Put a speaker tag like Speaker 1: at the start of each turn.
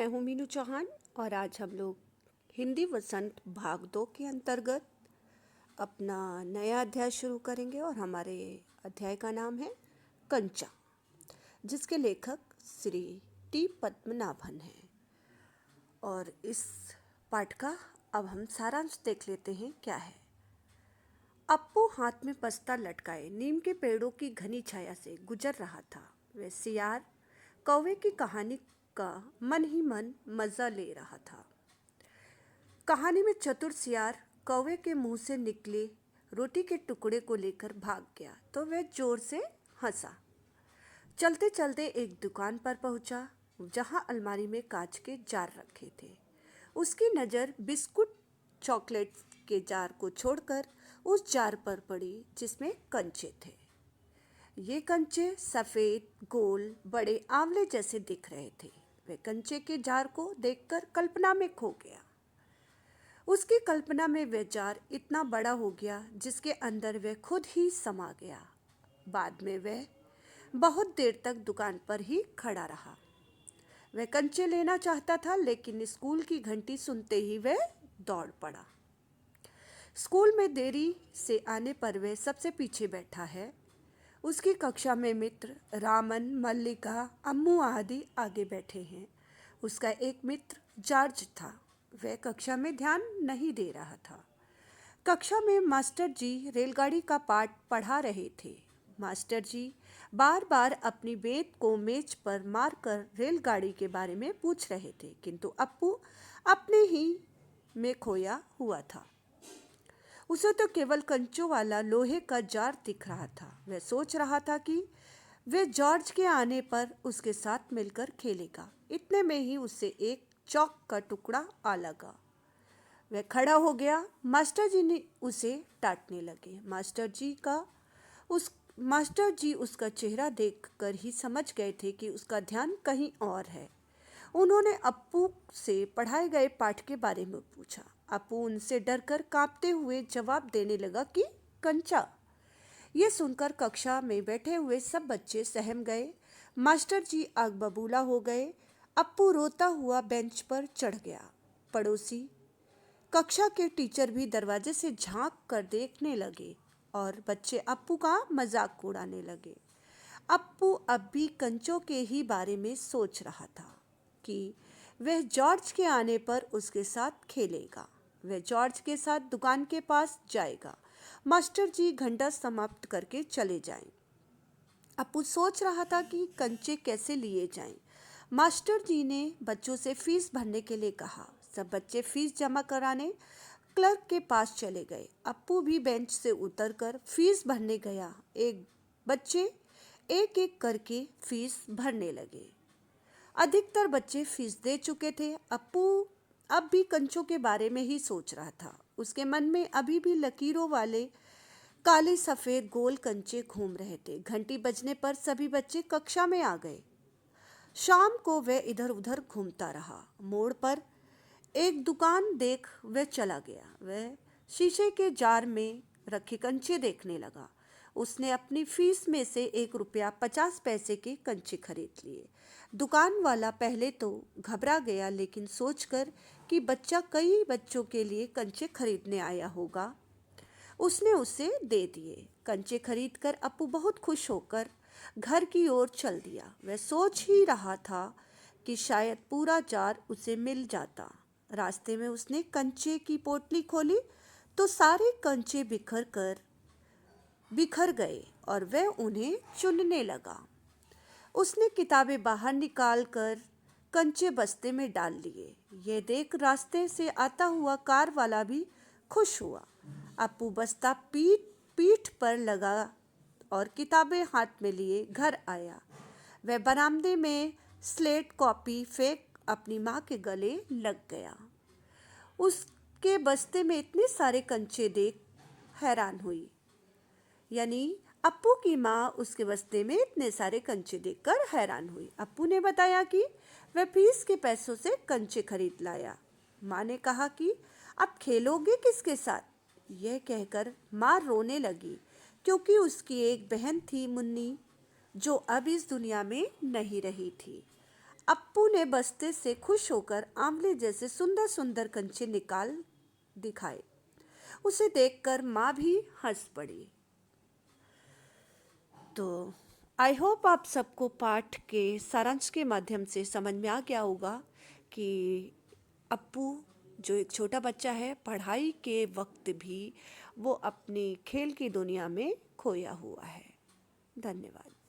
Speaker 1: मैं हूँ मीनू चौहान और आज हम लोग हिंदी वसंत भाग 2 के अंतर्गत अपना नया अध्याय शुरू करेंगे और हमारे अध्याय का नाम है कंचा, जिसके लेखक श्री टी पद्मनाभन हैं। और इस पाठ का अब हम सारांश देख लेते हैं क्या है। अप्पू हाथ में बस्ता लटकाए नीम के पेड़ों की घनी छाया से गुजर रहा था। वह सियार कौवे की कहानी का मन ही मन मजा ले रहा था। कहानी में चतुर सियार कौवे के मुंह से निकले रोटी के टुकड़े को लेकर भाग गया तो वह जोर से हंसा। चलते चलते एक दुकान पर पहुंचा जहां अलमारी में कांच के जार रखे थे। उसकी नज़र बिस्कुट चॉकलेट के जार को छोड़कर उस जार पर पड़ी जिसमें कंचे थे। ये कंचे सफ़ेद गोल बड़े आंवले जैसे दिख रहे थे। वह कंचे के जार को देखकर कल्पना में खो गया। उसकी कल्पना में वह जार इतना बड़ा हो गया जिसके अंदर वह खुद ही समा गया। बाद में वह बहुत देर तक दुकान पर ही खड़ा रहा। वह कंचे लेना चाहता था लेकिन स्कूल की घंटी सुनते ही वह दौड़ पड़ा। स्कूल में देरी से आने पर वह सबसे पीछे बैठा है। उसकी कक्षा में मित्र रामन, मल्लिका, अम्मू आदि आगे बैठे हैं। उसका एक मित्र जॉर्ज था। वह कक्षा में ध्यान नहीं दे रहा था। कक्षा में मास्टर जी रेलगाड़ी का पाठ पढ़ा रहे थे। मास्टर जी बार बार अपनी बेत को मेज पर मारकर रेलगाड़ी के बारे में पूछ रहे थे, किंतु अप्पू अपने ही में खोया हुआ था। उसे तो केवल कंचों वाला लोहे का जार दिख रहा था। वह सोच रहा था कि वह जॉर्ज के आने पर उसके साथ मिलकर खेलेगा। इतने में ही उससे एक चॉक का टुकड़ा आ लगा। वह खड़ा हो गया। मास्टर जी ने उसे डांटने लगे। मास्टर जी उसका चेहरा देखकर ही समझ गए थे कि उसका ध्यान कहीं और है। उन्होंने अप्पू से पढ़ाए गए पाठ के बारे में पूछा। अप्पू उनसे डरकर कांपते हुए जवाब देने लगा कि कंचा। ये सुनकर कक्षा में बैठे हुए सब बच्चे सहम गए। मास्टर जी आग बबूला हो गए। अप्पू रोता हुआ बेंच पर चढ़ गया। पड़ोसी कक्षा के टीचर भी दरवाजे से झांक कर देखने लगे और बच्चे अप्पू का मजाक उड़ाने लगे। अप्पू अब भी कंचों के ही बारे में सोच रहा था कि वह जॉर्ज के आने पर उसके साथ खेलेगा। वह जॉर्ज के साथ दुकान के पास जाएगा। मास्टर जी घंटा समाप्त करके चले जाएं। अप्पू सोच रहा था कि कंचे कैसे लिए जाएं। मास्टर जी ने बच्चों से फीस भरने के लिए कहा। सब बच्चे फीस जमा कराने क्लर्क के पास चले गए। अप्पू भी बेंच से उतरकर फीस भरने गया। बच्चे एक एक करके फीस भरने लगे। अधिकतर बच्चे फीस दे चुके थे। अप्पू अब भी कंचों के बारे में ही सोच रहा था। उसके मन में अभी भी लकीरों वाले काले सफ़ेद गोल कंचे घूम रहे थे। घंटी बजने पर सभी बच्चे कक्षा में आ गए। शाम को वह इधर उधर घूमता रहा। मोड़ पर एक दुकान देख वह चला गया। वह शीशे के जार में रखे कंचे देखने लगा। उसने अपनी फीस में से 1 रुपया 50 पैसे के कंचे खरीद लिए। दुकान वाला पहले तो घबरा गया, लेकिन सोचकर कि बच्चा कई बच्चों के लिए कंचे खरीदने आया होगा, उसने उसे दे दिए। कंचे खरीदकर अप्पू बहुत खुश होकर घर की ओर चल दिया। वह सोच ही रहा था कि शायद पूरा जार उसे मिल जाता। रास्ते में उसने कंचे की पोटली खोली तो सारे कंचे बिखर गए और वह उन्हें चुनने लगा। उसने किताबें बाहर निकाल कर कंचे बस्ते में डाल लिए। यह देख रास्ते से आता हुआ कार वाला भी खुश हुआ। अप्पू बस्ता पीठ पर लगा और किताबें हाथ में लिए घर आया। वह बरामदे में स्लेट कॉपी फेंक अपनी माँ के गले लग गया। उसके बस्ते में इतने सारे कंचे देख हैरान हुई। यानी अप्पू की माँ उसके बस्ते में इतने सारे कंचे देखकर हैरान हुई। अप्पू ने बताया कि वह फीस के पैसों से कंचे खरीद लाया। माँ ने कहा कि अब खेलोगे किसके साथ? यह कहकर माँ रोने लगी, क्योंकि उसकी एक बहन थी मुन्नी, जो अब इस दुनिया में नहीं रही थी। अप्पू ने बस्ते से खुश होकर आंवले जैसे सुंदर सुंदर कंचे निकाल दिखाए। उसे देखकर माँ भी हंस पड़ी। तो आई होप आप सबको पाठ के सारांश के माध्यम से समझ में आ गया होगा कि अप्पू जो एक छोटा बच्चा है, पढ़ाई के वक्त भी वो अपनी खेल की दुनिया में खोया हुआ है। धन्यवाद।